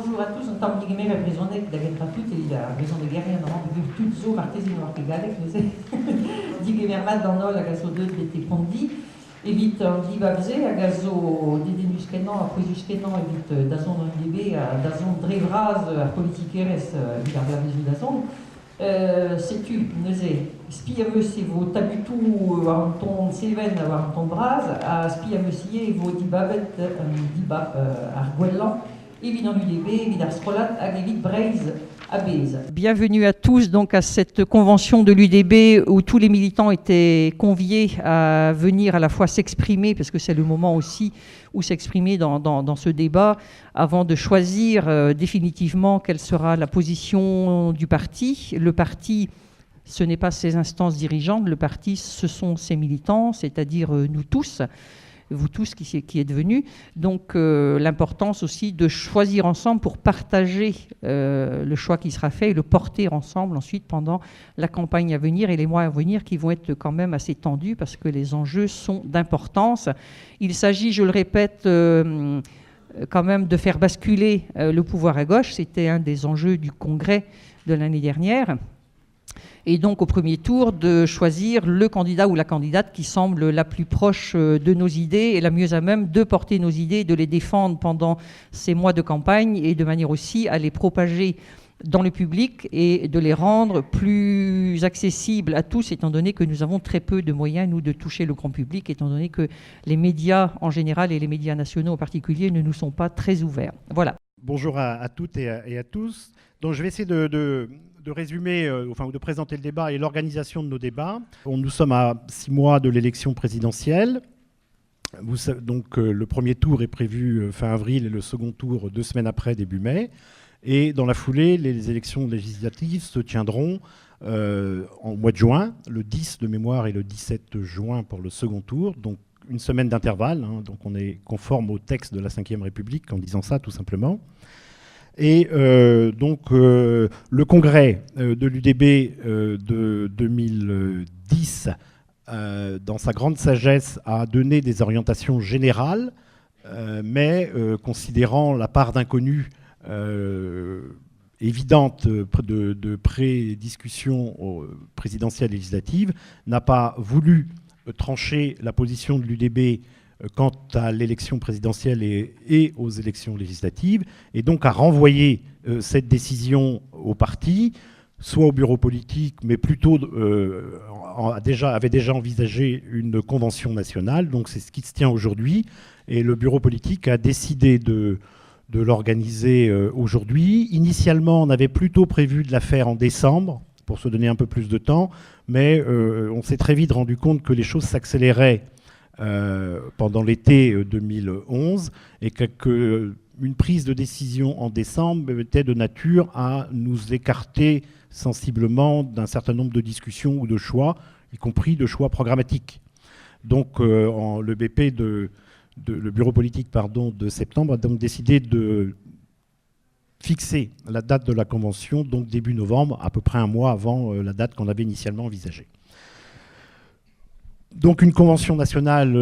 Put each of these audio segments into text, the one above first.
bonjour à tous. Tam digeme represonek da gentratut e da raison de guerre non virtut zo martesino artegalek digemermat dans nol a gazo de bete condi evit di babze a gazo dedenus kenan a presus kenan evit dazon on debe a dazon drevraz a politikeres evit ar blabezu dazon setu neuze spi a meus e vo tabutou war an ton seven war an ton braz a spi a meus ie e vo di babet di bab ar gwellan evit an UDB, evit ar scrolat hag evit Breiz a Bez. Bienvenue à tous donc à cette convention de l'UDB où tous les militants étaient conviés à venir à la fois s'exprimer, parce que c'est le moment aussi où s'exprimer dans ce débat, avant de choisir définitivement quelle sera la position du parti. Le parti, ce n'est pas ses instances dirigeantes, le parti, ce sont ses militants, c'est-à-dire nous tous. Vous tous qui êtes venus. Donc l'importance aussi de choisir ensemble pour partager le choix qui sera fait et le porter ensemble ensuite pendant la campagne à venir et les mois à venir qui vont être quand même assez tendus parce que les enjeux sont d'importance. Il s'agit, je le répète, quand même de faire basculer le pouvoir à gauche. C'était un des enjeux du congrès de l'année dernière. Et donc au premier tour de choisir le candidat ou la candidate qui semble la plus proche de nos idées et la mieux à même de porter nos idées, de les défendre pendant ces mois de campagne et de manière aussi à les propager dans le public et de les rendre plus accessibles à tous, étant donné que nous avons très peu de moyens, nous, de toucher le grand public, étant donné que les médias en général et les médias nationaux en particulier ne nous sont pas très ouverts. Voilà. Bonjour à toutes et à tous. Donc je vais essayer de résumer, enfin de présenter le débat et l'organisation de nos débats. Nous sommes à 6 mois de l'élection présidentielle. Donc le premier tour est prévu fin avril et le second tour 2 semaines après, début mai. Et dans la foulée, les élections législatives se tiendront en mois de juin, le 10 de mémoire et le 17 juin pour le second tour. Donc une semaine d'intervalle, hein, donc on est conforme au texte de la Ve République en disant ça tout simplement. Et donc le congrès de l'UDB de 2010, dans sa grande sagesse, a donné des orientations générales, mais considérant la part d'inconnus évidente de pré-discussion présidentielle législative, n'a pas voulu trancher la position de l'UDB quant à l'élection présidentielle et aux élections législatives, et donc a renvoyé cette décision au parti, soit au bureau politique, mais plutôt avait déjà envisagé une convention nationale, donc c'est ce qui se tient aujourd'hui, et le bureau politique a décidé de l'organiser aujourd'hui. Initialement, on avait plutôt prévu de la faire en décembre, pour se donner un peu plus de temps, mais on s'est très vite rendu compte que les choses s'accéléraient pendant l'été 2011 et qu'une prise de décision en décembre était de nature à nous écarter sensiblement d'un certain nombre de discussions ou de choix, y compris de choix programmatiques. Donc le BP le bureau politique de septembre a donc décidé de fixer la date de la convention, donc début novembre, à peu près un mois avant la date qu'on avait initialement envisagée. Donc une convention nationale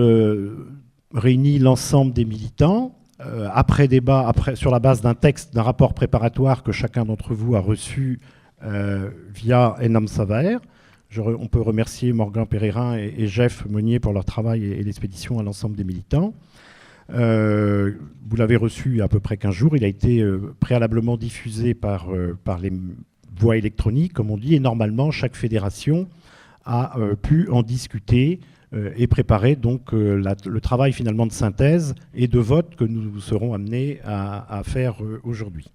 réunit l'ensemble des militants, après débat, sur la base d'un texte, d'un rapport préparatoire que chacun d'entre vous a reçu via Enam Savaer. On peut remercier Morgan Pérérin et Jeff Meunier pour leur travail et l'expédition à l'ensemble des militants. Vous l'avez reçu il y a à peu près 15 jours. Il a été préalablement diffusé par les voies électroniques, comme on dit, et normalement, chaque fédération a pu en discuter et préparer donc le travail finalement de synthèse et de vote que nous serons amenés à faire aujourd'hui.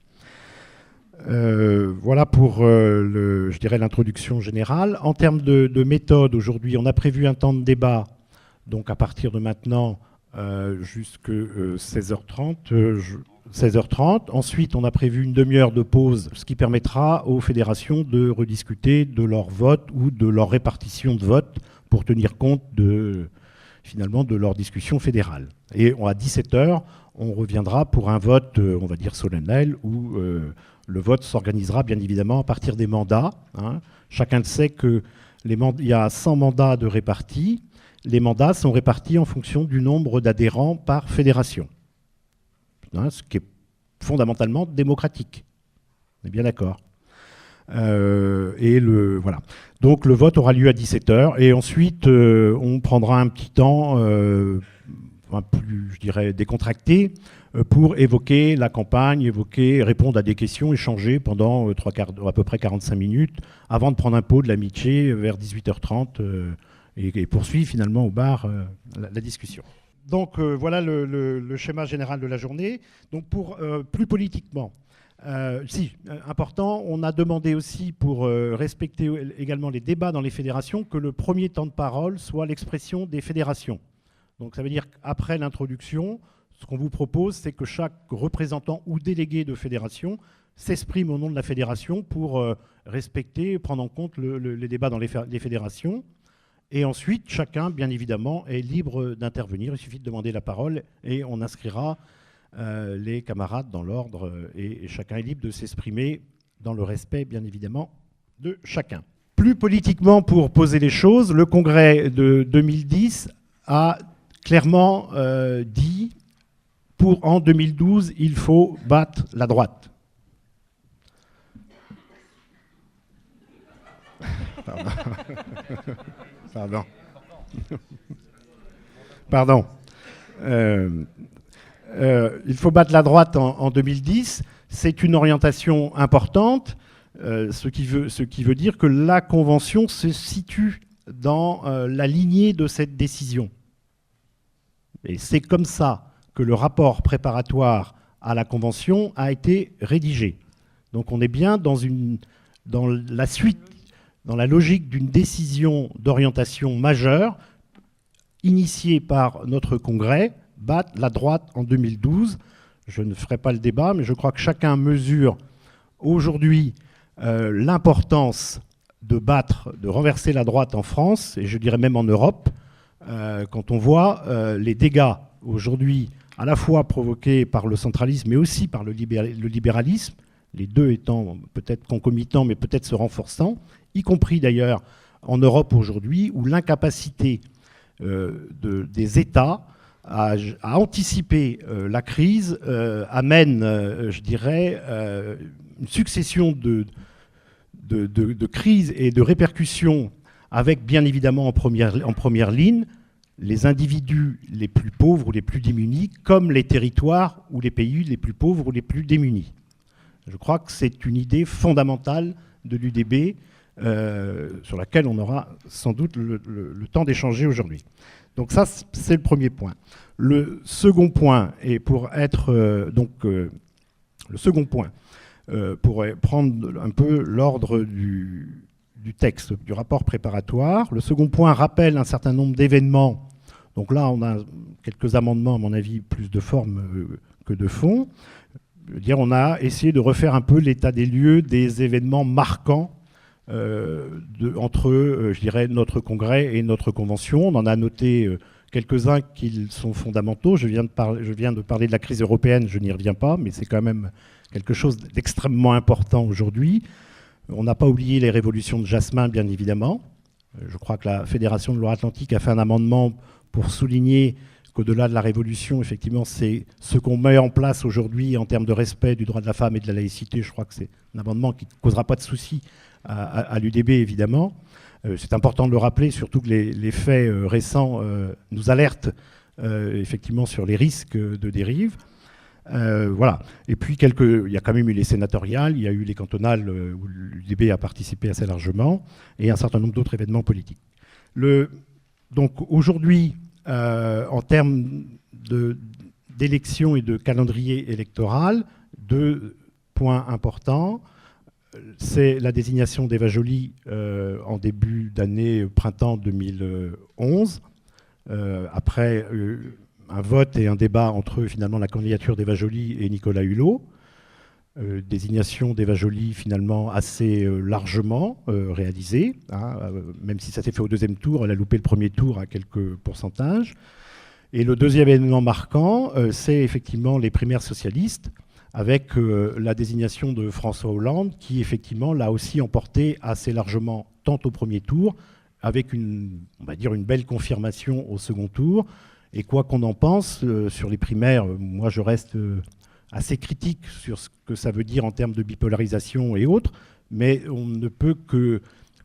Voilà pour, je dirais, l'introduction générale. En termes de méthode, aujourd'hui, on a prévu un temps de débat, donc à partir de maintenant jusqu'à 16h30. Ensuite, on a prévu une demi-heure de pause, ce qui permettra aux fédérations de rediscuter de leur vote ou de leur répartition de vote pour tenir compte finalement de leur discussion fédérale. Et à 17h, on reviendra pour un vote, on va dire solennel, où le vote s'organisera bien évidemment à partir des mandats. Hein. Chacun sait qu'il y a 100 mandats de répartis. Les mandats sont répartis en fonction du nombre d'adhérents par fédération. Hein, ce qui est fondamentalement démocratique. On est bien d'accord. Voilà. Donc le vote aura lieu à 17h et ensuite on prendra un petit temps plus, je dirais, décontracté pour évoquer la campagne, répondre à des questions, échanger pendant à peu près 45 minutes avant de prendre un pot de l'amitié vers 18h30 et poursuivre finalement au bar la discussion. Donc voilà le schéma général de la journée. Donc pour plus politiquement, important, on a demandé aussi pour respecter également les débats dans les fédérations que le premier temps de parole soit l'expression des fédérations. Donc ça veut dire qu'après l'introduction, ce qu'on vous propose, c'est que chaque représentant ou délégué de fédération s'exprime au nom de la fédération pour respecter, prendre en compte les débats dans les fédérations. Et ensuite, chacun, bien évidemment, est libre d'intervenir. Il suffit de demander la parole et on inscrira les camarades dans l'ordre et chacun est libre de s'exprimer dans le respect, bien évidemment, de chacun. Plus politiquement, pour poser les choses, le congrès de 2010 a clairement dit en 2012, il faut battre la droite. Pardon. Il faut battre la droite en 2010. C'est une orientation importante, ce qui veut dire que la Convention se situe dans la lignée de cette décision. Et c'est comme ça que le rapport préparatoire à la Convention a été rédigé. Donc on est bien dans la suite, dans la logique d'une décision d'orientation majeure initiée par notre Congrès, battre la droite en 2012. Je ne ferai pas le débat, mais je crois que chacun mesure aujourd'hui l'importance de renverser la droite en France, et je dirais même en Europe, quand on voit les dégâts aujourd'hui à la fois provoqués par le centralisme, mais aussi par le libéralisme, les deux étant peut-être concomitants, mais peut-être se renforçant, y compris d'ailleurs en Europe aujourd'hui, où l'incapacité des États à anticiper la crise amène, je dirais, une succession de crises et de répercussions avec, bien évidemment, en première ligne, les individus les plus pauvres ou les plus démunis, comme les territoires ou les pays les plus pauvres ou les plus démunis. Je crois que c'est une idée fondamentale de l'UDB sur laquelle on aura sans doute le temps d'échanger aujourd'hui. Donc ça, c'est le premier point. Le second point, et pour être le second point, pour prendre un peu l'ordre du texte, du rapport préparatoire, le second point rappelle un certain nombre d'événements. Donc là, on a quelques amendements, à mon avis, plus de forme que de fond. Je veux dire, on a essayé de refaire un peu l'état des lieux des événements marquants entre, je dirais, notre congrès et notre convention. On en a noté quelques-uns qui sont fondamentaux. Je viens de parler de la crise européenne, je n'y reviens pas, mais c'est quand même quelque chose d'extrêmement important aujourd'hui. On n'a pas oublié les révolutions de Jasmin, bien évidemment. Je crois que la Fédération de Loire-Atlantique a fait un amendement pour souligner qu'au-delà de la révolution, effectivement, c'est ce qu'on met en place aujourd'hui en termes de respect du droit de la femme et de la laïcité. Je crois que c'est un amendement qui ne causera pas de soucis à l'UDB, évidemment. C'est important de le rappeler, surtout que les faits récents nous alertent effectivement sur les risques de dérive. Voilà. Et puis, il y a quand même eu les sénatoriales, il y a eu les cantonales où l'UDB a participé assez largement, et un certain nombre d'autres événements politiques. Donc aujourd'hui, en termes d'élections et de calendrier électoral, deux points importants. C'est la désignation d'Eva Joly en début d'année, printemps 2011, après un vote et un débat entre finalement la candidature d'Eva Joly et Nicolas Hulot. Désignation d'Eva Joly finalement assez largement réalisée, hein, même si ça s'est fait au deuxième tour, elle a loupé le premier tour à quelques pourcentages. Et le deuxième événement marquant, c'est effectivement les primaires socialistes, avec la désignation de François Hollande, qui effectivement l'a aussi emporté assez largement, tant au premier tour, avec on va dire une belle confirmation au second tour. Et quoi qu'on en pense, sur les primaires, moi je reste assez critiques sur ce que ça veut dire en termes de bipolarisation et autres, mais on ne peut que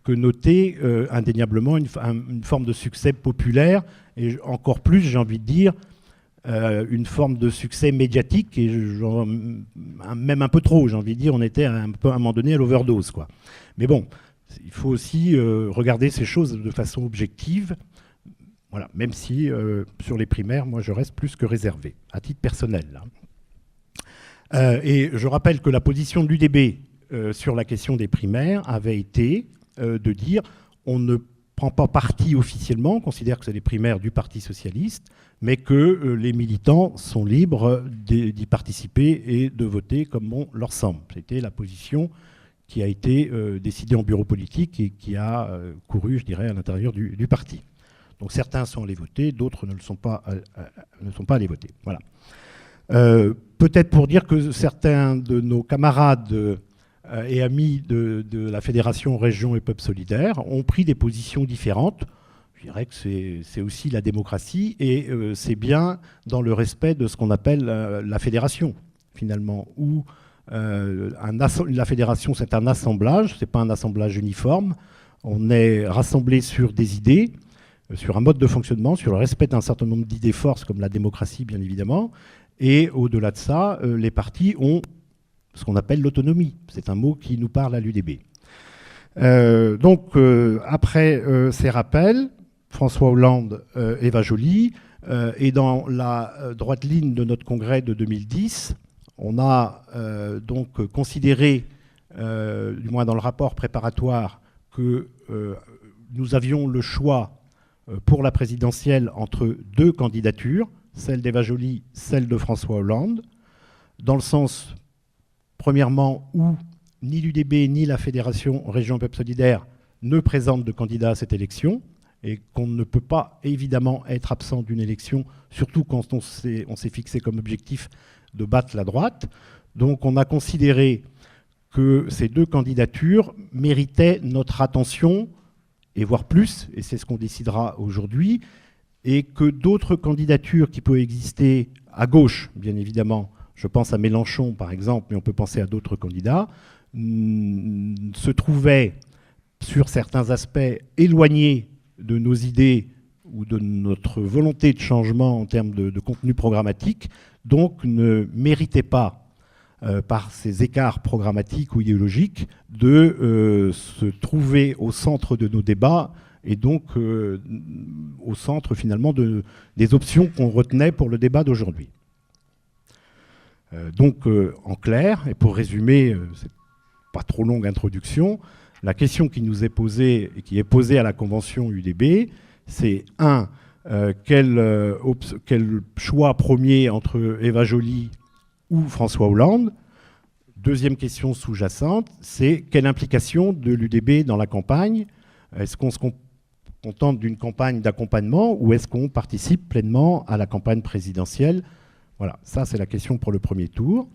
noter indéniablement une forme de succès populaire, et encore plus, j'ai envie de dire, une forme de succès médiatique, et même un peu trop, j'ai envie de dire, on était un peu à un moment donné à l'overdose, quoi. Mais bon, il faut aussi regarder ces choses de façon objective, voilà, même si sur les primaires, moi je reste plus que réservé, à titre personnel. Et je rappelle que la position de l'UDB sur la question des primaires avait été de dire on ne prend pas parti officiellement, on considère que c'est les primaires du Parti socialiste, mais que les militants sont libres d'y participer et de voter comme bon leur semble. C'était la position qui a été décidée en bureau politique et qui a couru, je dirais, à l'intérieur du parti. Donc certains sont allés voter, d'autres ne sont pas allés voter. Voilà. Peut-être pour dire que certains de nos camarades et amis de la Fédération Région et Peuple Solidaire ont pris des positions différentes. Je dirais que c'est aussi la démocratie et c'est bien dans le respect de ce qu'on appelle la fédération, finalement, où la fédération, c'est un assemblage, c'est pas un assemblage uniforme. On est rassemblés sur des idées, sur un mode de fonctionnement, sur le respect d'un certain nombre d'idées forces, comme la démocratie, bien évidemment. Et au-delà de ça, les partis ont ce qu'on appelle l'autonomie. C'est un mot qui nous parle à l'UDB. Donc, après ces rappels, François Hollande, Eva Joly, et dans la droite ligne de notre congrès de 2010, on a donc considéré, du moins dans le rapport préparatoire, que nous avions le choix pour la présidentielle entre deux candidatures, celle d'Eva Joly, celle de François Hollande, dans le sens, premièrement, où ni l'UDB ni la Fédération Région Peuple Solidaire ne présentent de candidats à cette élection, et qu'on ne peut pas évidemment être absent d'une élection, surtout quand on s'est fixé comme objectif de battre la droite. Donc on a considéré que ces deux candidatures méritaient notre attention, et voire plus, et c'est ce qu'on décidera aujourd'hui, et que d'autres candidatures qui peuvent exister à gauche, bien évidemment, je pense à Mélenchon par exemple, mais on peut penser à d'autres candidats, se trouvaient sur certains aspects éloignés de nos idées ou de notre volonté de changement en termes de contenu programmatique, donc ne méritaient pas, par ces écarts programmatiques ou idéologiques, de se trouver au centre de nos débats et donc au centre finalement des options qu'on retenait pour le débat d'aujourd'hui. Donc en clair, et pour résumer, c'est pas trop longue introduction, la question qui nous est posée et qui est posée à la convention UDB, c'est quel choix premier entre Eva Joly ou François Hollande. Deuxième question sous-jacente, c'est quelle implication de l'UDB dans la campagne? Est-ce qu'on se contente d'une campagne d'accompagnement ou est-ce qu'on participe pleinement à la campagne présidentielle? Voilà, ça c'est la question pour le premier tour.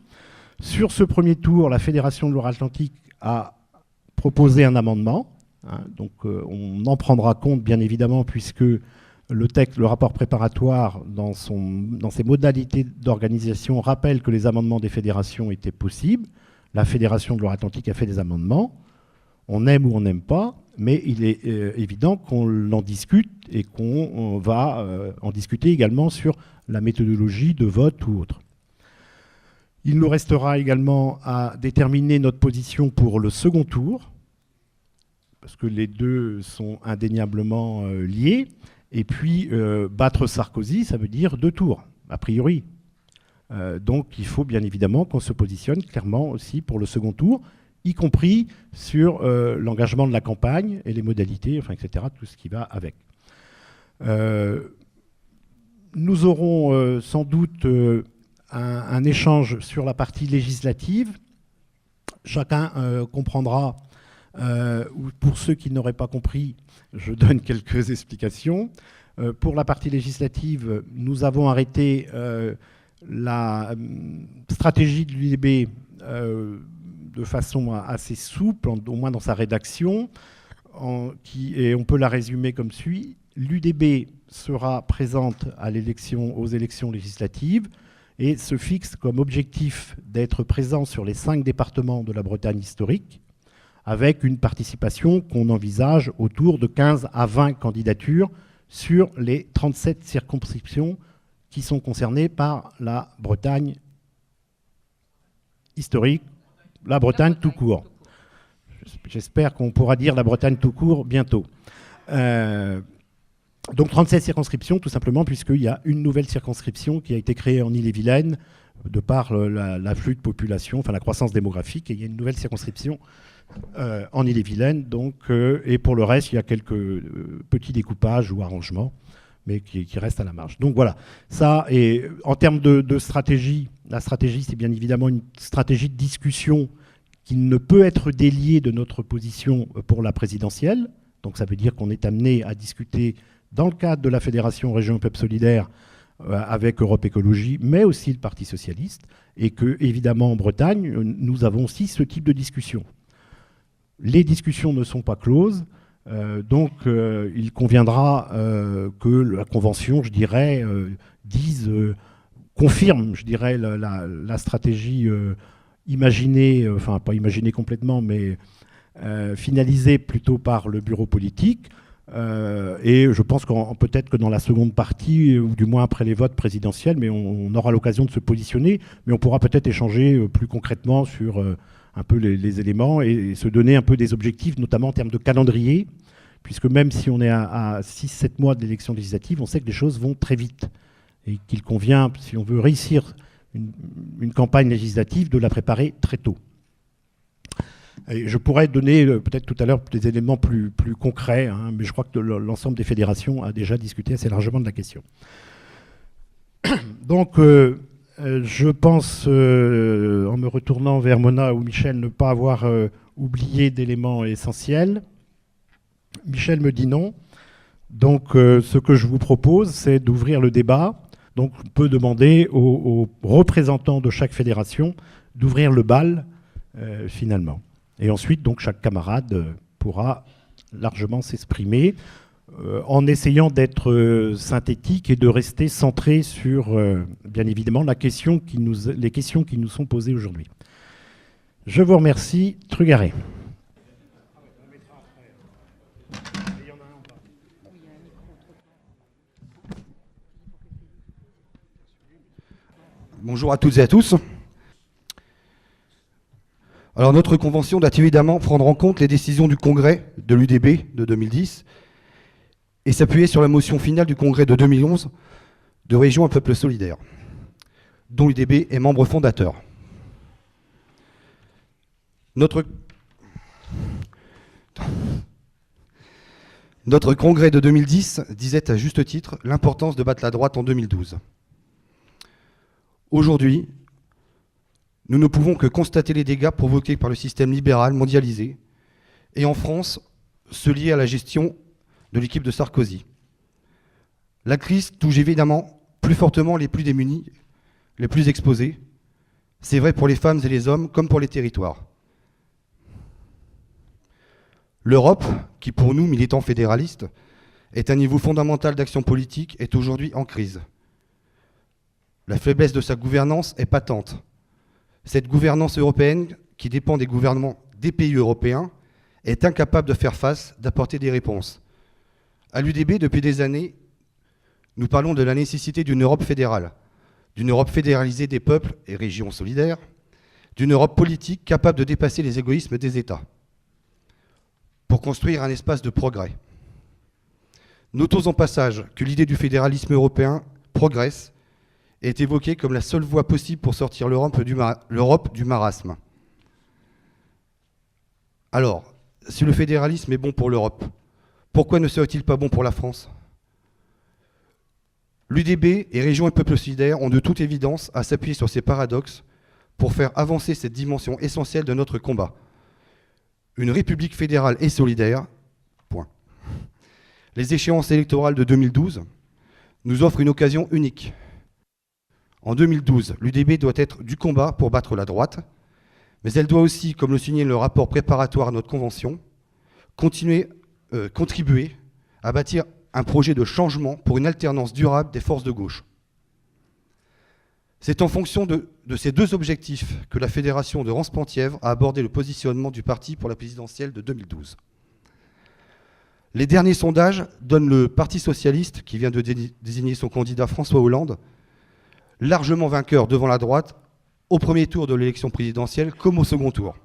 Sur ce premier tour, la Fédération de Loire-Atlantique a proposé un amendement. Donc on en prendra compte bien évidemment puisque le texte, le rapport préparatoire dans ses modalités d'organisation rappelle que les amendements des fédérations étaient possibles. La Fédération de Loire-Atlantique a fait des amendements. On aime ou on n'aime pas, mais il est évident qu'on en discute et qu'on va en discuter également sur la méthodologie de vote ou autre. Il nous restera également à déterminer notre position pour le second tour, parce que les deux sont indéniablement liés. Et puis, battre Sarkozy, ça veut dire 2 tours, a priori. Donc, il faut bien évidemment qu'on se positionne clairement aussi pour le second tour, y compris sur l'engagement de la campagne et les modalités, enfin, etc., tout ce qui va avec. Nous aurons sans doute un échange sur la partie législative. Chacun comprendra, ou pour ceux qui n'auraient pas compris, je donne quelques explications. Pour la partie législative, nous avons arrêté la stratégie de l'UDB de façon assez souple, au moins dans sa rédaction, et on peut la résumer comme suit. L'UDB sera présente aux élections législatives et se fixe comme objectif d'être présent sur les 5 départements de la Bretagne historique, avec une participation qu'on envisage autour de 15 à 20 candidatures sur les 37 circonscriptions qui sont concernées par la Bretagne historique, la Bretagne tout court. J'espère qu'on pourra dire la Bretagne tout court bientôt. Donc 37 circonscriptions, tout simplement, puisqu'il y a une nouvelle circonscription qui a été créée en Ille-et-Vilaine, de par l'afflux de population, enfin la croissance démographique, et il y a une nouvelle circonscription en Ille-et-Vilaine. Donc, et pour le reste, il y a quelques petits découpages ou arrangements, mais qui restent à la marge. Donc voilà, ça, et en termes de stratégie, la stratégie, c'est bien évidemment une stratégie de discussion qui ne peut être déliée de notre position pour la présidentielle. Donc ça veut dire qu'on est amené à discuter dans le cadre de la Fédération Région Peuple Solidaire avec Europe Écologie, mais aussi le Parti Socialiste, et que, évidemment, en Bretagne, nous avons aussi ce type de discussion. Les discussions ne sont pas closes, donc il conviendra que la Convention, je dirais, confirme, je dirais, la stratégie imaginée, enfin pas imaginée complètement, mais finalisée plutôt par le bureau politique. Et je pense peut-être que dans la seconde partie, ou du moins après les votes présidentiels, mais on aura l'occasion de se positionner, mais on pourra peut-être échanger plus concrètement sur un peu les éléments et se donner un peu des objectifs, notamment en termes de calendrier, puisque même si on est à 6-7 mois de l'élection législative, on sait que les choses vont très vite et qu'il convient, si on veut réussir une campagne législative, de la préparer très tôt. Et je pourrais donner peut-être tout à l'heure des éléments plus concrets, hein, mais je crois que l'ensemble des fédérations a déjà discuté assez largement de la question. Donc, je pense, en me retournant vers Mona ou Michel, ne pas avoir oublié d'éléments essentiels. Michel me dit non. Donc, ce que je vous propose, c'est d'ouvrir le débat. Donc, on peut demander aux représentants de chaque fédération d'ouvrir le bal, finalement. Et ensuite, donc, chaque camarade pourra largement s'exprimer en essayant d'être synthétique et de rester centré sur, bien évidemment, les questions qui nous sont posées aujourd'hui. Je vous remercie. Trugaré. Bonjour à toutes et à tous. Alors notre convention doit évidemment prendre en compte les décisions du congrès de l'UDB de 2010 et s'appuyer sur la motion finale du congrès de 2011 de Région un peuple solidaire, dont l'UDB est membre fondateur. Notre congrès de 2010 disait à juste titre l'importance de battre la droite en 2012. Aujourd'hui, nous ne pouvons que constater les dégâts provoqués par le système libéral mondialisé et en France, ceux liés à la gestion de l'équipe de Sarkozy. La crise touche évidemment plus fortement les plus démunis, les plus exposés. C'est vrai pour les femmes et les hommes comme pour les territoires. L'Europe, qui pour nous, militants fédéralistes, est un niveau fondamental d'action politique, est aujourd'hui en crise. La faiblesse de sa gouvernance est patente. Cette gouvernance européenne, qui dépend des gouvernements des pays européens, est incapable de faire face, d'apporter des réponses. À l'UDB, depuis des années, nous parlons de la nécessité d'une Europe fédérale, d'une Europe fédéralisée des peuples et régions solidaires, d'une Europe politique capable de dépasser les égoïsmes des États, pour construire un espace de progrès. Notons en passage que l'idée du fédéralisme européen progresse est évoquée comme la seule voie possible pour sortir l'Europe du marasme. Alors, si le fédéralisme est bon pour l'Europe, pourquoi ne serait-il pas bon pour la France ? L'UDB et Région et Peuple Solidaire ont de toute évidence à s'appuyer sur ces paradoxes pour faire avancer cette dimension essentielle de notre combat. Une république fédérale et solidaire, point. Les échéances électorales de 2012 nous offrent une occasion unique. En 2012, l'UDB doit être du combat pour battre la droite, mais elle doit aussi, comme le signale le rapport préparatoire à notre convention, contribuer à bâtir un projet de changement pour une alternance durable des forces de gauche. C'est en fonction de ces deux objectifs que la Fédération de Rance-Penthièvre a abordé le positionnement du parti pour la présidentielle de 2012. Les derniers sondages donnent le Parti socialiste, qui vient de désigner son candidat François Hollande, largement vainqueur devant la droite, au premier tour de l'élection présidentielle comme au second tour.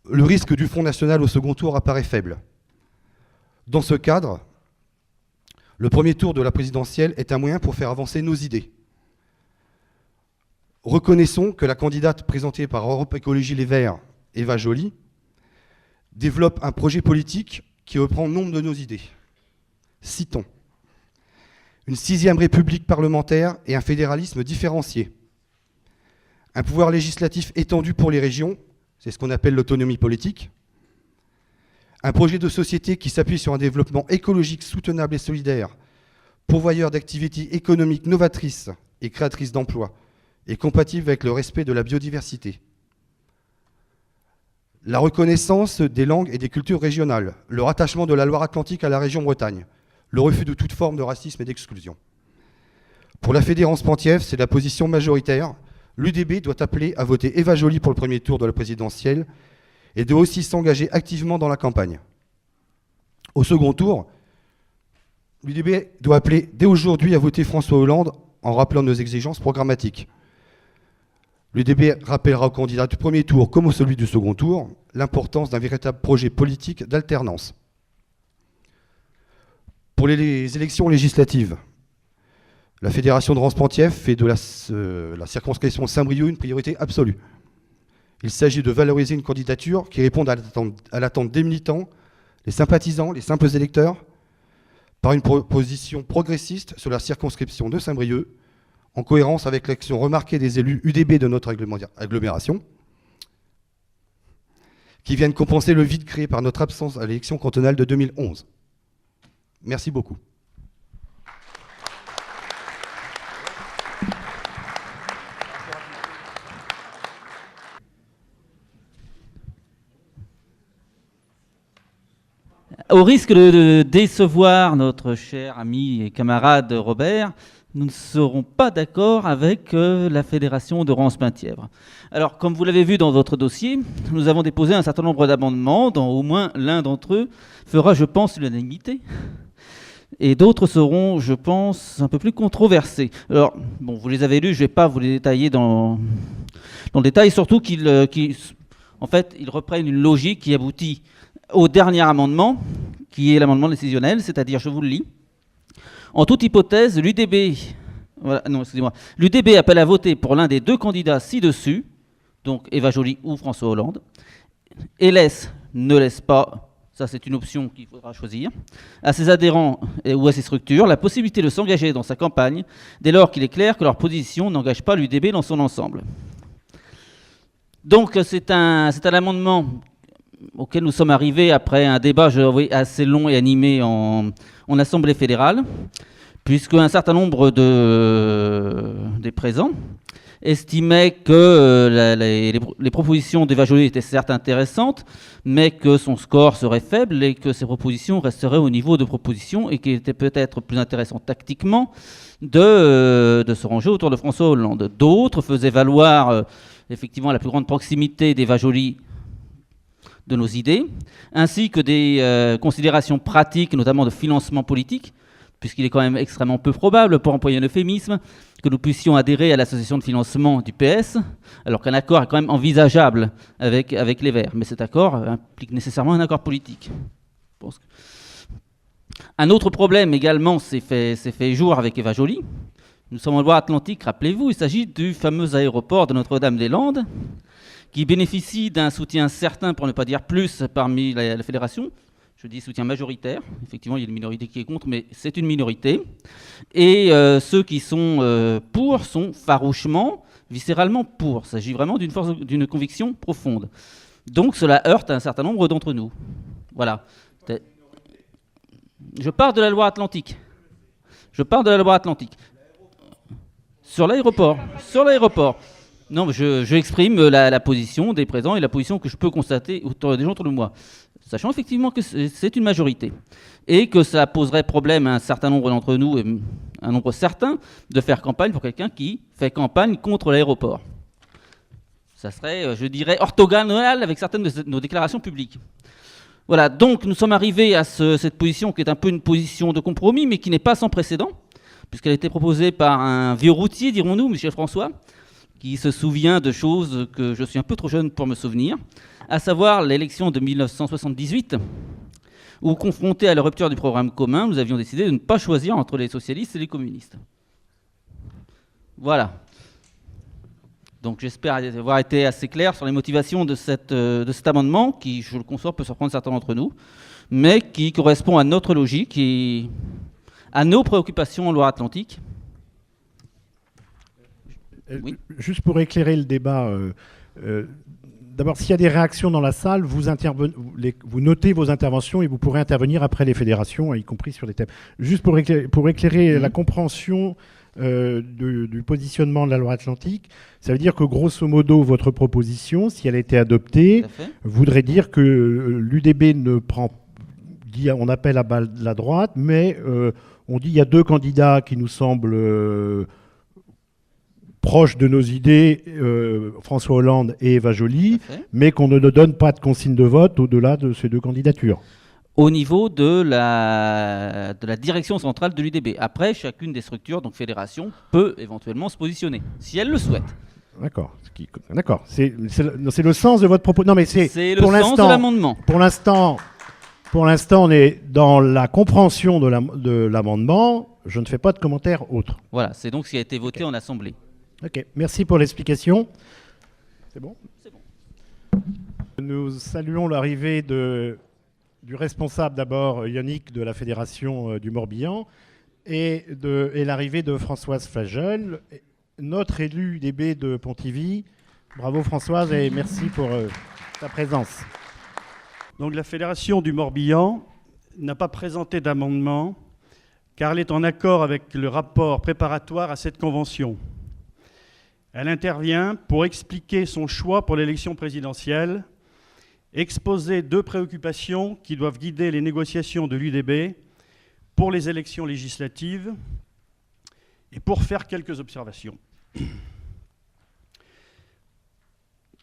Le risque du Front National au second tour apparaît faible. Dans ce cadre, le premier tour de la présidentielle est un moyen pour faire avancer nos idées. Reconnaissons que la candidate présentée par Europe Écologie Les Verts, Eva Joly, développe un projet politique qui reprend nombre de nos idées. Citons: une 6e république parlementaire et un fédéralisme différencié. Un pouvoir législatif étendu pour les régions, c'est ce qu'on appelle l'autonomie politique. Un projet de société qui s'appuie sur un développement écologique soutenable et solidaire, pourvoyeur d'activités économiques novatrices et créatrices d'emplois, et compatible avec le respect de la biodiversité. La reconnaissance des langues et des cultures régionales, le rattachement de la Loire-Atlantique à la région Bretagne, le refus de toute forme de racisme et d'exclusion. Pour la Fédération Penthièvre, c'est la position majoritaire. L'UDB doit appeler à voter Eva Joly pour le premier tour de la présidentielle et doit aussi s'engager activement dans la campagne. Au second tour, l'UDB doit appeler dès aujourd'hui à voter François Hollande en rappelant nos exigences programmatiques. L'UDB rappellera au candidat du premier tour comme au celui du second tour l'importance d'un véritable projet politique d'alternance. Pour les élections législatives, la Fédération de Rance-Penthièvre fait de la circonscription Saint-Brieuc une priorité absolue. Il s'agit de valoriser une candidature qui réponde à l'attente des militants, les sympathisants, les simples électeurs, par une proposition progressiste sur la circonscription de Saint-Brieuc, en cohérence avec l'action remarquée des élus UDB de notre agglomération, qui viennent compenser le vide créé par notre absence à l'élection cantonale de 2011. Merci beaucoup. Au risque de décevoir notre cher ami et camarade Robert, nous ne serons pas d'accord avec la Fédération de Rance-Penthièvre. Alors, comme vous l'avez vu dans votre dossier, nous avons déposé un certain nombre d'amendements, dont au moins l'un d'entre eux fera, je pense, l'unanimité. Et d'autres seront, je pense, un peu plus controversés. Alors, bon, vous les avez lus, je ne vais pas vous les détailler dans le détail, surtout en fait, ils reprennent une logique qui aboutit au dernier amendement, qui est l'amendement décisionnel, c'est-à-dire, je vous le lis, en toute hypothèse, l'UDB appelle à voter pour l'un des deux candidats ci-dessus, donc Eva Joly ou François Hollande, et ne laisse pas, ça c'est une option qu'il faudra choisir, à ses adhérents ou à ses structures la possibilité de s'engager dans sa campagne dès lors qu'il est clair que leur position n'engage pas l'UDB dans son ensemble. Donc c'est un amendement auquel nous sommes arrivés après un débat assez long et animé en Assemblée fédérale, puisque un certain nombre des présents estimaient que les propositions d'Eva Joly étaient certes intéressantes, mais que son score serait faible et que ses propositions resteraient au niveau de propositions et qu'il était peut-être plus intéressant tactiquement de se ranger autour de François Hollande. D'autres faisaient valoir effectivement la plus grande proximité d'Eva Joly de nos idées, ainsi que des considérations pratiques, notamment de financement politique, puisqu'il est quand même extrêmement peu probable, pour employer un euphémisme, que nous puissions adhérer à l'association de financement du PS, alors qu'un accord est quand même envisageable avec les Verts. Mais cet accord implique nécessairement un accord politique. Je pense que... Un autre problème également s'est fait jour avec Eva Joly. Nous sommes en Loire-Atlantique, rappelez-vous, il s'agit du fameux aéroport de Notre-Dame-des-Landes, qui bénéficie d'un soutien certain, pour ne pas dire plus, parmi la fédération. Je dis soutien majoritaire. Effectivement, il y a une minorité qui est contre, mais c'est une minorité. Et ceux qui sont pour sont farouchement, viscéralement pour. Il s'agit vraiment d'une conviction profonde. Donc cela heurte un certain nombre d'entre nous. Voilà. Je pars de la Loire-Atlantique. Sur l'aéroport. Non, je exprime la position des présents et la position que je peux constater autour des gens autour de moi. sachant effectivement que c'est une majorité, et que ça poserait problème à un certain nombre d'entre nous, et un nombre certain, de faire campagne pour quelqu'un qui fait campagne contre l'aéroport. Ça serait, je dirais, orthogonal avec certaines de nos déclarations publiques. Voilà, donc nous sommes arrivés à cette position qui est un peu une position de compromis, mais qui n'est pas sans précédent, puisqu'elle a été proposée par un vieux routier, dirons-nous, Michel François, qui se souvient de choses que je suis un peu trop jeune pour me souvenir, à savoir l'élection de 1978, où, confrontés à la rupture du programme commun, nous avions décidé de ne pas choisir entre les socialistes et les communistes. Voilà. Donc j'espère avoir été assez clair sur les motivations de cet amendement, qui, je le conçois, peut surprendre certains d'entre nous, mais qui correspond à notre logique et à nos préoccupations en Loire-Atlantique. Oui. Juste pour éclairer le débat, d'abord, s'il y a des réactions dans la salle, vous notez vos interventions et vous pourrez intervenir après les fédérations, y compris sur les thèmes. Juste pour éclairer la compréhension du positionnement de la Loire-Atlantique, ça veut dire que grosso modo, votre proposition, si elle était adoptée, voudrait dire que l'UDB on appelle à la droite, mais on dit il y a deux candidats qui nous semblent proches de nos idées, François Hollande et Eva Joly, mais qu'on ne donne pas de consigne de vote au-delà de ces deux candidatures. Au niveau de la direction centrale de l'UDB. Après, chacune des structures, donc fédération, peut éventuellement se positionner, si elle le souhaite. D'accord. C'est le sens de votre propos. Non, mais c'est le sens de l'amendement. Pour l'instant, on est dans la compréhension de l'amendement. Je ne fais pas de commentaires autres. Voilà, c'est donc ce qui a été voté en Assemblée. Ok, merci pour l'explication. C'est bon ? C'est bon. Nous saluons l'arrivée du responsable d'abord, Yannick, de la Fédération du Morbihan, et l'arrivée de Françoise Flagel, notre élue UDB de Pontivy. Bravo Françoise et merci pour ta présence. Donc la Fédération du Morbihan n'a pas présenté d'amendement car elle est en accord avec le rapport préparatoire à cette convention. Elle intervient pour expliquer son choix pour l'élection présidentielle, exposer deux préoccupations qui doivent guider les négociations de l'UDB pour les élections législatives et pour faire quelques observations.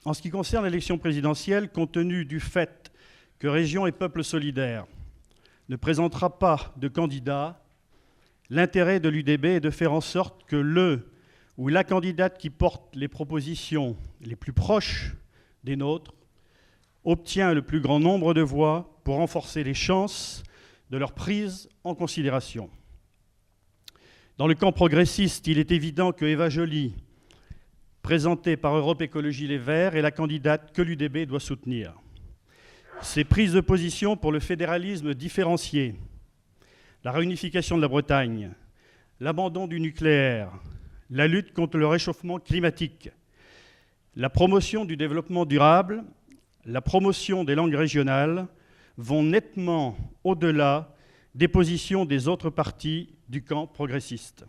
En ce qui concerne l'élection présidentielle, compte tenu du fait que Région et Peuple solidaires ne présentera pas de candidat, l'intérêt de l'UDB est de faire en sorte que le ou la candidate qui porte les propositions les plus proches des nôtres obtient le plus grand nombre de voix pour renforcer les chances de leur prise en considération. Dans le camp progressiste, il est évident que Eva Joly, présentée par Europe Écologie Les Verts, est la candidate que l'UDB doit soutenir. Ses prises de position pour le fédéralisme différencié, la réunification de la Bretagne, l'abandon du nucléaire, la lutte contre le réchauffement climatique, la promotion du développement durable, la promotion des langues régionales vont nettement au-delà des positions des autres partis du camp progressiste.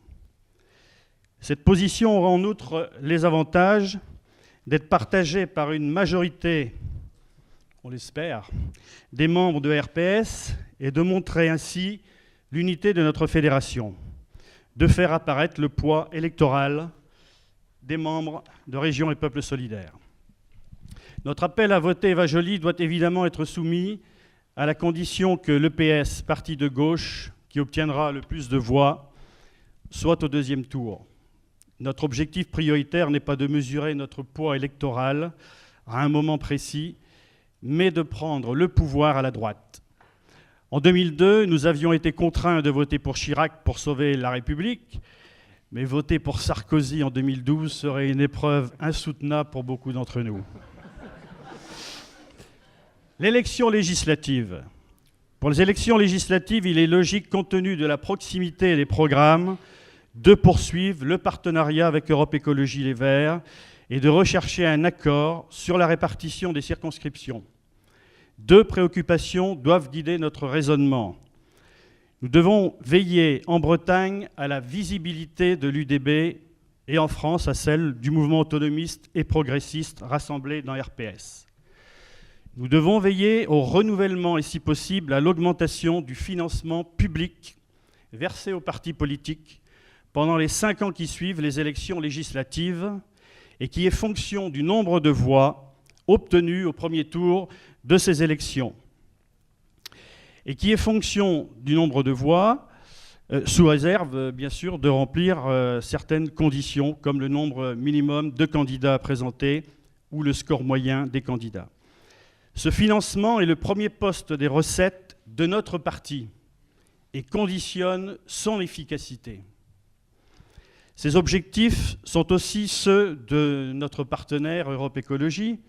Cette position aura en outre les avantages d'être partagée par une majorité, on l'espère, des membres de RPS et de montrer ainsi l'unité de notre fédération, de faire apparaître le poids électoral des membres de Région et Peuple solidaires. Notre appel à voter Eva Joly doit évidemment être soumis à la condition que l'EPS, parti de gauche, qui obtiendra le plus de voix, soit au deuxième tour. Notre objectif prioritaire n'est pas de mesurer notre poids électoral à un moment précis, mais de prendre le pouvoir à la droite. En 2002, nous avions été contraints de voter pour Chirac pour sauver la République, mais voter pour Sarkozy en 2012 serait une épreuve insoutenable pour beaucoup d'entre nous. L'élection législative. Pour les élections législatives, il est logique, compte tenu de la proximité des programmes, de poursuivre le partenariat avec Europe Écologie Les Verts et de rechercher un accord sur la répartition des circonscriptions. Deux préoccupations doivent guider notre raisonnement. Nous devons veiller en Bretagne à la visibilité de l'UDB et en France à celle du mouvement autonomiste et progressiste rassemblé dans RPS. Nous devons veiller au renouvellement et, si possible, à l'augmentation du financement public versé aux partis politiques pendant les 5 ans qui suivent les élections législatives et qui est fonction du nombre de voix obtenues au premier tour de ces élections. Et qui est fonction du nombre de voix, sous réserve, bien sûr, de remplir certaines conditions, comme le nombre minimum de candidats à présenter ou le score moyen des candidats. Ce financement est le premier poste des recettes de notre parti et conditionne son efficacité. Ces objectifs sont aussi ceux de notre partenaire Europe Écologie.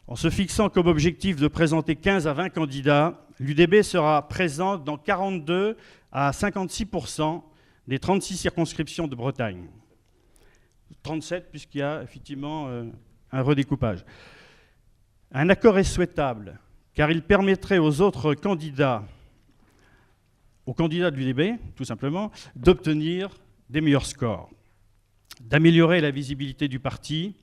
En se fixant comme objectif de présenter 15 à 20 candidats, l'UDB sera présente dans 42 à 56% des 36 circonscriptions de Bretagne. 37 puisqu'il y a effectivement un redécoupage. Un accord est souhaitable car il permettrait aux autres candidats, aux candidats de l'UDB tout simplement, d'obtenir des meilleurs scores, d'améliorer la visibilité du parti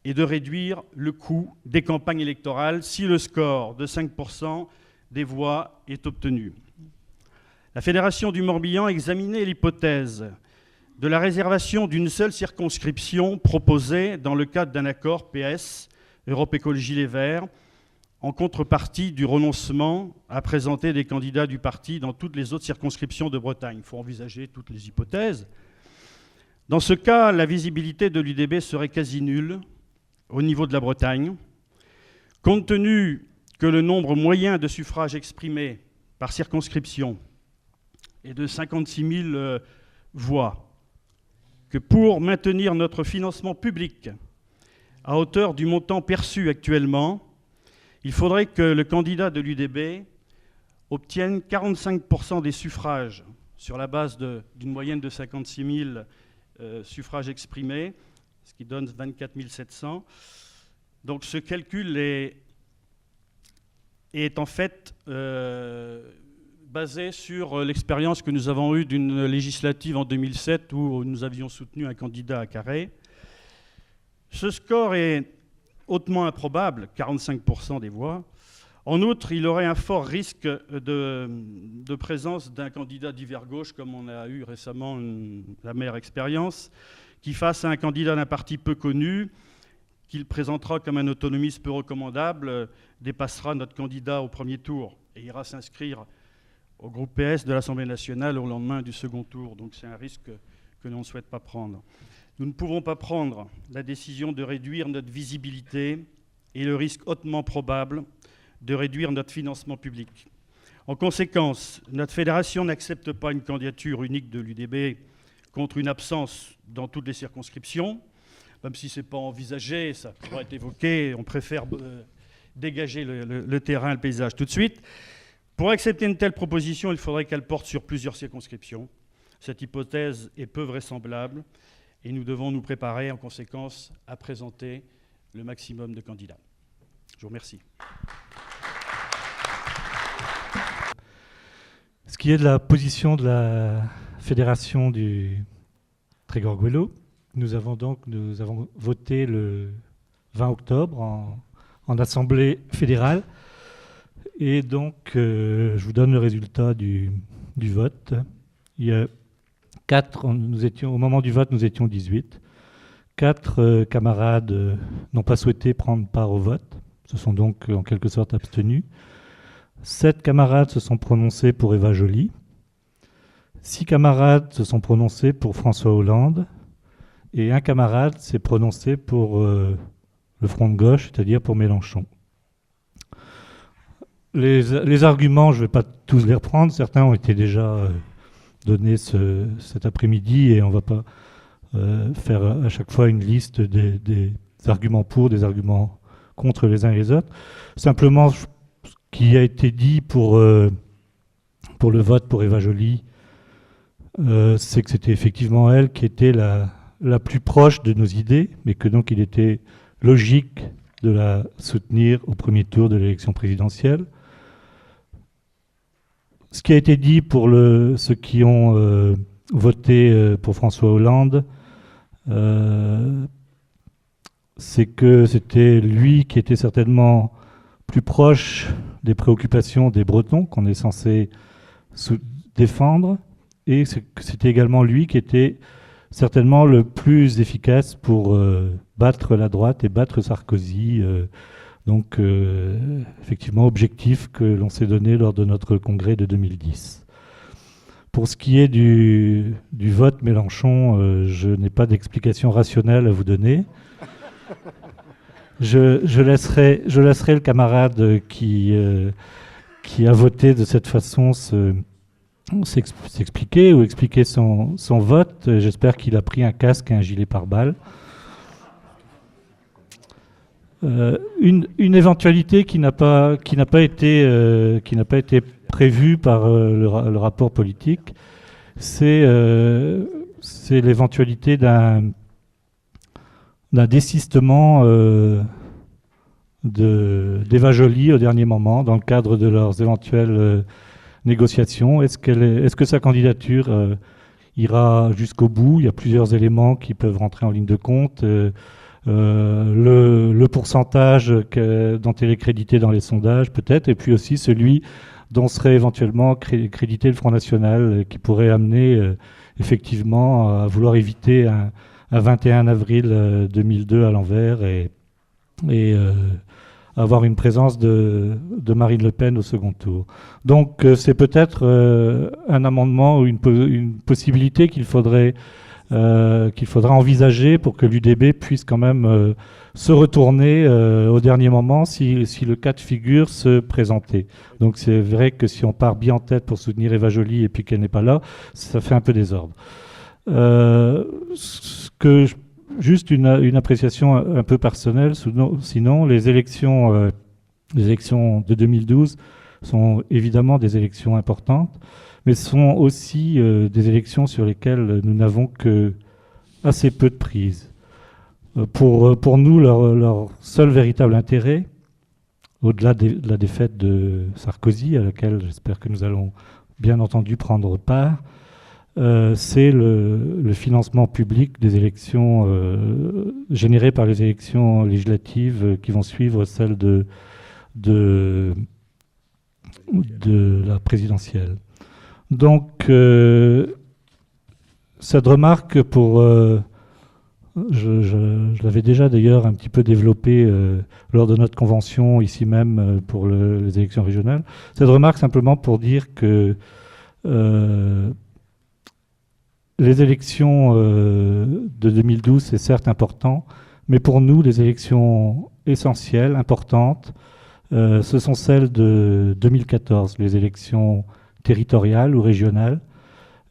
et de réduire le coût des campagnes électorales si le score de 5% des voix est obtenu. La Fédération du Morbihan a examiné l'hypothèse de la réservation d'une seule circonscription proposée dans le cadre d'un accord PS, Europe Écologie Les Verts, en contrepartie du renoncement à présenter des candidats du parti dans toutes les autres circonscriptions de Bretagne. Il faut envisager toutes les hypothèses. Dans ce cas, la visibilité de l'UDB serait quasi nulle au niveau de la Bretagne, compte tenu que le nombre moyen de suffrages exprimés par circonscription est de 56 000 voix, que pour maintenir notre financement public à hauteur du montant perçu actuellement, il faudrait que le candidat de l'UDB obtienne 45% des suffrages sur la base d'une moyenne de 56 000 suffrages exprimés, ce qui donne 24 700. Donc ce calcul est en fait basé sur l'expérience que nous avons eue d'une législative en 2007 où nous avions soutenu un candidat à Carhaix. Ce score est hautement improbable, 45% des voix. En outre, il aurait un fort risque de présence d'un candidat d'hiver gauche, comme on a eu récemment l'amère expérience, qui, face à un candidat d'un parti peu connu, qu'il présentera comme un autonomiste peu recommandable, dépassera notre candidat au premier tour et ira s'inscrire au groupe PS de l'Assemblée nationale au lendemain du second tour. Donc c'est un risque que l'on ne souhaite pas prendre. Nous ne pouvons pas prendre la décision de réduire notre visibilité et le risque hautement probable de réduire notre financement public. En conséquence, notre fédération n'accepte pas une candidature unique de l'UDB contre une absence dans toutes les circonscriptions. Même si ce n'est pas envisagé, ça pourrait être évoqué, on préfère dégager le terrain, le paysage tout de suite. Pour accepter une telle proposition, il faudrait qu'elle porte sur plusieurs circonscriptions. Cette hypothèse est peu vraisemblable et nous devons nous préparer en conséquence à présenter le maximum de candidats. Je vous remercie. Ce qui est de la position de la Fédération du Trégor-Gouello, nous avons voté le 20 octobre en Assemblée fédérale. Et donc, je vous donne le résultat du vote. Il y a au moment du vote, nous étions 18. 4 camarades n'ont pas souhaité prendre part au vote, se sont donc en quelque sorte abstenus. 7 camarades se sont prononcés pour Eva Joly. 6 camarades se sont prononcés pour François Hollande. Et un camarade s'est prononcé pour le Front de gauche, c'est-à-dire pour Mélenchon. Les arguments, je ne vais pas tous les reprendre, certains ont été déjà donnés cet après-midi et on ne va pas faire à chaque fois une liste des arguments pour, des arguments contre les uns et les autres. Simplement, ce qui a été dit pour le vote pour Eva Joly, c'est que c'était effectivement elle qui était la plus proche de nos idées, mais que donc il était logique de la soutenir au premier tour de l'élection présidentielle. Ce qui a été dit pour ceux qui ont voté pour François Hollande, c'est que c'était lui qui était certainement plus proche des préoccupations des Bretons qu'on est censé défendre, et c'était également lui qui était certainement le plus efficace pour battre la droite et battre Sarkozy. Donc, effectivement, objectif que l'on s'est donné lors de notre congrès de 2010. Pour ce qui est du vote Mélenchon, je n'ai pas d'explication rationnelle à vous donner. Je laisserai le camarade qui a voté de cette façon s'expliquer ou expliquer son vote. J'espère qu'il a pris un casque et un gilet pare-balles. Une éventualité qui n'a pas été prévue par le rapport politique, c'est l'éventualité d'un désistement d'Eva Joly au dernier moment dans le cadre de leurs éventuelles négociations. Est-ce que sa candidature ira jusqu'au bout? Il y a plusieurs éléments qui peuvent rentrer en ligne de compte. Le pourcentage dont elle est créditée dans les sondages, peut-être, et puis aussi celui dont serait éventuellement crédité le Front National, qui pourrait amener effectivement à vouloir éviter un 21 avril 2002 à l'envers et avoir une présence de Marine Le Pen au second tour. Donc c'est peut-être un amendement ou une possibilité qu'il faudra envisager pour que l'UDB puisse quand même se retourner au dernier moment si le cas de figure se présentait. Donc c'est vrai que si on part bien en tête pour soutenir Eva Joly et puis qu'elle n'est pas là, ça fait un peu désordre. Juste une appréciation un peu personnelle, sinon les élections de 2012 sont évidemment des élections importantes, mais sont aussi des élections sur lesquelles nous n'avons que assez peu de prise. Pour nous, leur seul véritable intérêt, au-delà de la défaite de Sarkozy, à laquelle j'espère que nous allons bien entendu prendre part, c'est le financement public des élections générées par les élections législatives qui vont suivre celles de la présidentielle. Donc, cette remarque je l'avais déjà d'ailleurs un petit peu développée lors de notre convention ici même pour les élections régionales. Cette remarque simplement pour dire que les élections de 2012, c'est certes important, mais pour nous, les élections essentielles, importantes, ce sont celles de 2014, les élections territoriales ou régionales,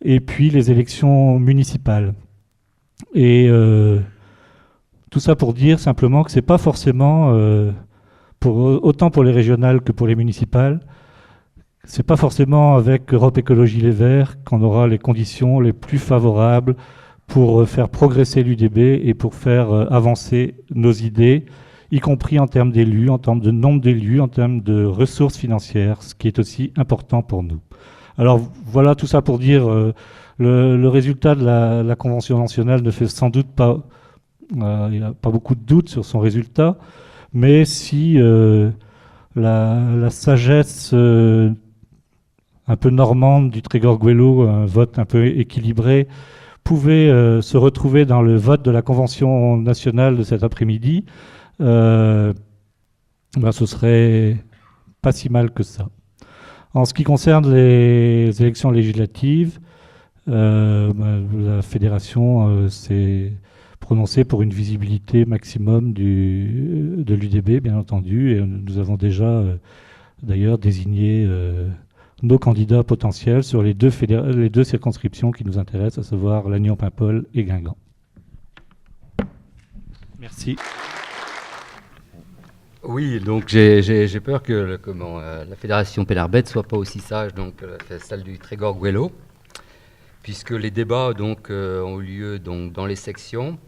et puis les élections municipales. Et tout ça pour dire simplement que c'est pas forcément, autant pour les régionales que pour les municipales, c'est pas forcément avec Europe Écologie Les Verts qu'on aura les conditions les plus favorables pour faire progresser l'UDB et pour faire avancer nos idées, y compris en termes d'élus, en termes de nombre d'élus, en termes de ressources financières, ce qui est aussi important pour nous. Alors voilà tout ça pour dire le résultat de la Convention nationale ne fait sans doute pas, il n'y a pas beaucoup de doutes sur son résultat, mais si la sagesse un peu normande du Trégor Guello, un vote un peu équilibré, pouvait se retrouver dans le vote de la Convention nationale de cet après-midi, ce serait pas si mal que ça. En ce qui concerne les élections législatives, la fédération s'est prononcée pour une visibilité maximum de l'UDB, bien entendu, et nous avons déjà d'ailleurs désigné nos candidats potentiels sur les deux circonscriptions qui nous intéressent, à savoir Lannion-Paimpol et Guingamp. Merci. Oui, donc j'ai peur que la fédération Pénarbet ne soit pas aussi sage que celle du Trégor Guello, puisque les débats ont eu lieu dans les sections.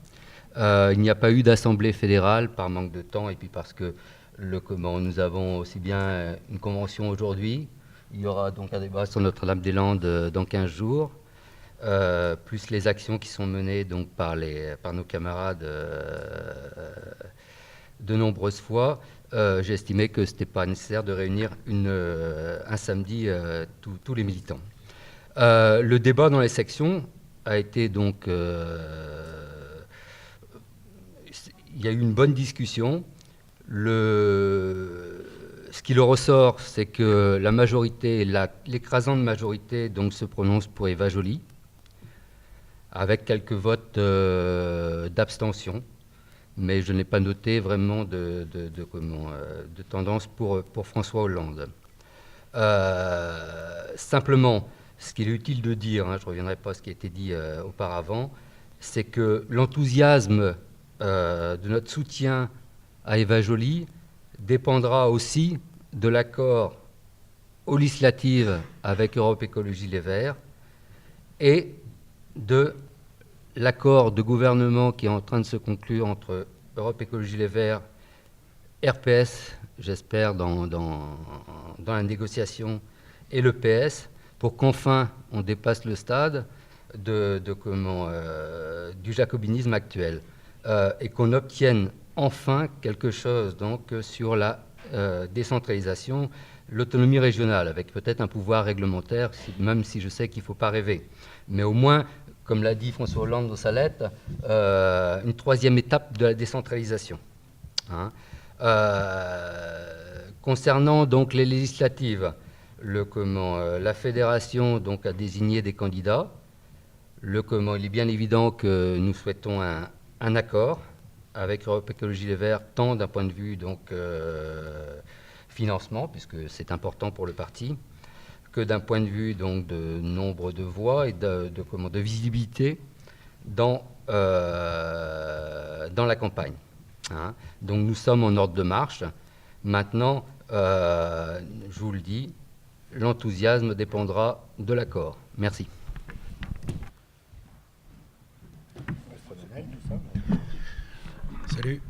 Il n'y a pas eu d'assemblée fédérale par manque de temps et puis parce que nous avons aussi bien une convention aujourd'hui. Il y aura donc un débat sur Notre-Dame-des-Landes dans 15 jours, plus les actions qui sont menées par nos camarades de nombreuses fois. j'ai estimé que ce n'était pas nécessaire de réunir un samedi tous les militants. Le débat dans les sections a été donc... il y a eu une bonne discussion. Ce qui le ressort, c'est que la majorité, l'écrasante majorité, donc, se prononce pour Eva Joly, avec quelques votes d'abstention. Mais je n'ai pas noté vraiment de tendance pour François Hollande. Simplement, ce qu'il est utile de dire, je ne reviendrai pas à ce qui a été dit auparavant, c'est que l'enthousiasme de notre soutien à Eva Joly dépendra aussi de l'accord aux législatives avec Europe Écologie Les Verts et de l'accord de gouvernement qui est en train de se conclure entre Europe Écologie Les Verts, RPS, j'espère, dans la négociation, et le PS, pour qu'enfin on dépasse le stade du jacobinisme actuel et qu'on obtienne enfin quelque chose donc, sur la décentralisation, l'autonomie régionale, avec peut-être un pouvoir réglementaire, même si je sais qu'il ne faut pas rêver. Mais au moins, comme l'a dit François Hollande dans sa lettre, une troisième étape de la décentralisation. Concernant donc les législatives, la fédération donc, a désigné des candidats. Il est bien évident que nous souhaitons un accord avec Europe Écologie Les Verts, tant d'un point de vue donc, financement, puisque c'est important pour le parti, que d'un point de vue donc, de nombre de voix et de visibilité dans la campagne. Donc nous sommes en ordre de marche. Maintenant, je vous le dis, l'enthousiasme dépendra de l'accord. Merci. Salut.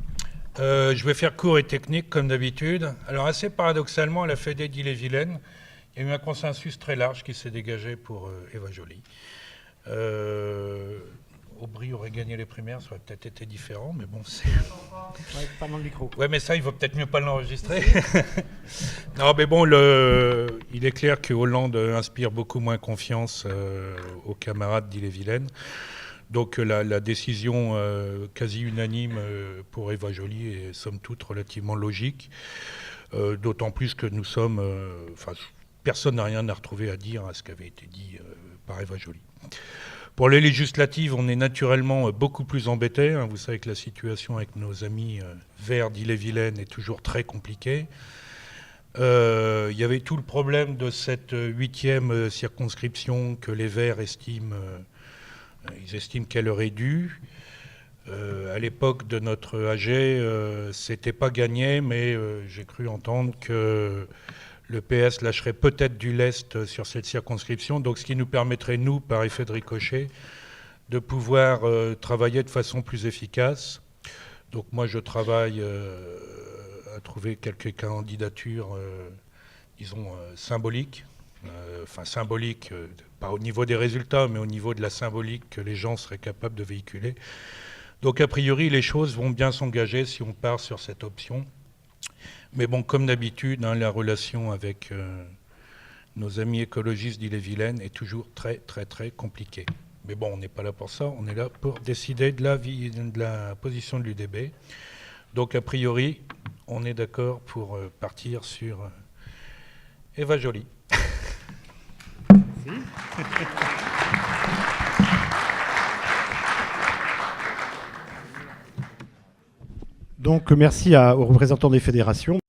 Je vais faire court et technique comme d'habitude. Alors assez paradoxalement, à la Fédé d'Ille-et-Vilaine, il y a eu un consensus très large qui s'est dégagé pour Eva Joly. Aubry aurait gagné les primaires, ça aurait peut-être été différent, mais bon, c'est... Ouais, pas dans le micro. Ouais, mais ça, il vaut peut-être mieux pas l'enregistrer. Non, mais bon, il est clair que Hollande inspire beaucoup moins confiance aux camarades d'Ille-et-Vilaine. Donc la décision quasi unanime pour Eva Joly est somme toute relativement logique, d'autant plus que nous sommes... personne n'a rien à retrouver à dire à ce qui avait été dit par Eva Joly. Pour les législatives, on est naturellement beaucoup plus embêtés. Vous savez que la situation avec nos amis verts d'Ille-et-Vilaine est toujours très compliquée. Il y avait tout le problème de cette 8e circonscription que les Verts estiment qu'elle aurait dû. À l'époque de notre AG, c'était pas gagné, mais j'ai cru entendre que le PS lâcherait peut-être du lest sur cette circonscription, donc ce qui nous permettrait, nous, par effet de ricochet, de pouvoir travailler de façon plus efficace. Donc moi, je travaille à trouver quelques candidatures, disons, symboliques. Symboliques, pas au niveau des résultats, mais au niveau de la symbolique que les gens seraient capables de véhiculer. Donc a priori, les choses vont bien s'engager si on part sur cette option. Mais bon, comme d'habitude, la relation avec nos amis écologistes d'Ille-et-Vilaine est toujours très, très, très compliquée. Mais bon, on n'est pas là pour ça, on est là pour décider de la position de l'UDB. Donc a priori, on est d'accord pour partir sur Eva Joly. Merci. Donc merci aux représentants des fédérations.